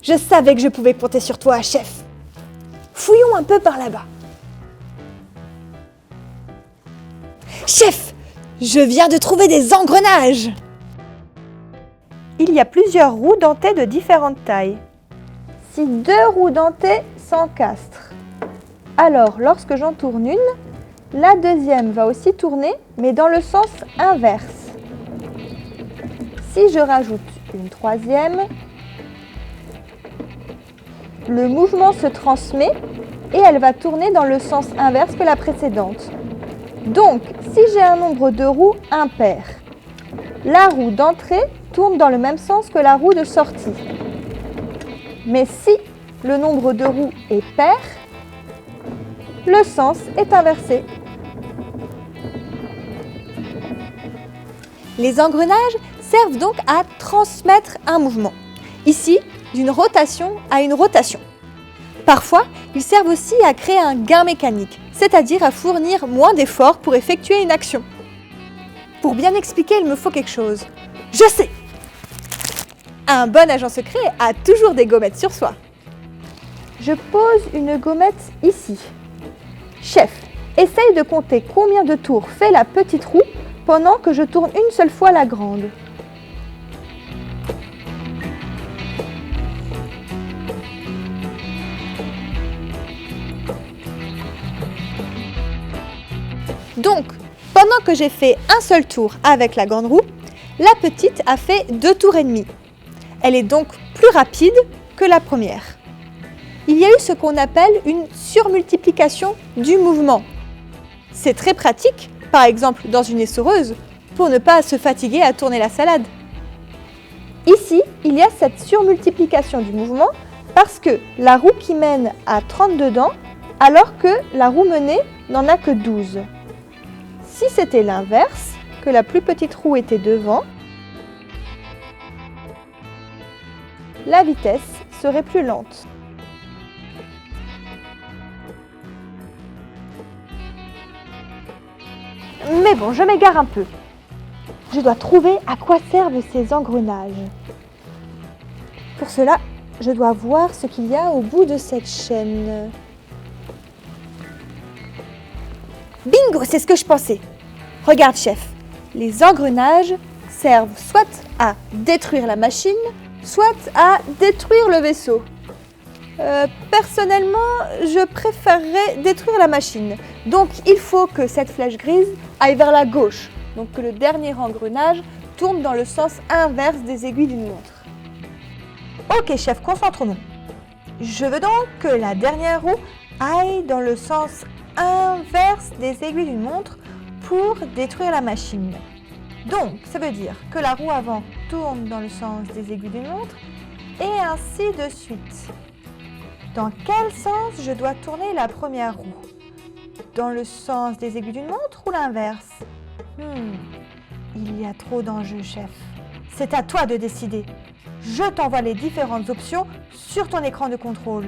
Je savais que je pouvais compter sur toi, chef. Fouillons un peu par là-bas. Chef, je viens de trouver des engrenages. Il y a plusieurs roues dentées de différentes tailles. Si 2 roues dentées s'encastrent, alors lorsque j'en tourne une, la deuxième va aussi tourner, mais dans le sens inverse. Si je rajoute une troisième, le mouvement se transmet et elle va tourner dans le sens inverse que la précédente. Donc, si j'ai un nombre de roues impair, la roue d'entrée tourne dans le même sens que la roue de sortie. Mais si le nombre de roues est pair, le sens est inversé. Les engrenages servent donc à transmettre un mouvement. Ici, d'une rotation à une rotation. Parfois, ils servent aussi à créer un gain mécanique, c'est-à-dire à fournir moins d'efforts pour effectuer une action. Pour bien expliquer, il me faut quelque chose. Je sais! Un bon agent secret a toujours des gommettes sur soi. Je pose une gommette ici. Chef, essaye de compter combien de tours fait la petite roue pendant que je tourne une seule fois la grande. Donc, pendant que j'ai fait un seul tour avec la grande roue, la petite a fait 2 tours et demi. Elle est donc plus rapide que la première. Il y a eu ce qu'on appelle une surmultiplication du mouvement. C'est très pratique, par exemple dans une essoreuse, pour ne pas se fatiguer à tourner la salade. Ici, il y a cette surmultiplication du mouvement parce que la roue qui mène a 32 dents alors que la roue menée n'en a que 12. Si c'était l'inverse, que la plus petite roue était devant, la vitesse serait plus lente. Mais bon, je m'égare un peu. Je dois trouver à quoi servent ces engrenages. Pour cela, je dois voir ce qu'il y a au bout de cette chaîne. Bingo, c'est ce que je pensais. Regarde, chef, les engrenages servent soit à détruire la machine, soit à détruire le vaisseau. Personnellement, je préférerais détruire la machine. Donc, il faut que cette flèche grise aille vers la gauche. Donc, que le dernier engrenage tourne dans le sens inverse des aiguilles d'une montre. Ok, chef, concentrons-nous. Je veux donc que la dernière roue aille dans le sens inverse des aiguilles d'une montre pour détruire la machine. Donc, ça veut dire que la roue avant tourne dans le sens des aiguilles d'une montre et ainsi de suite. Dans quel sens je dois tourner la première roue? Dans le sens des aiguilles d'une montre ou l'inverse? Il y a trop d'enjeux, chef. C'est à toi de décider. Je t'envoie les différentes options sur ton écran de contrôle.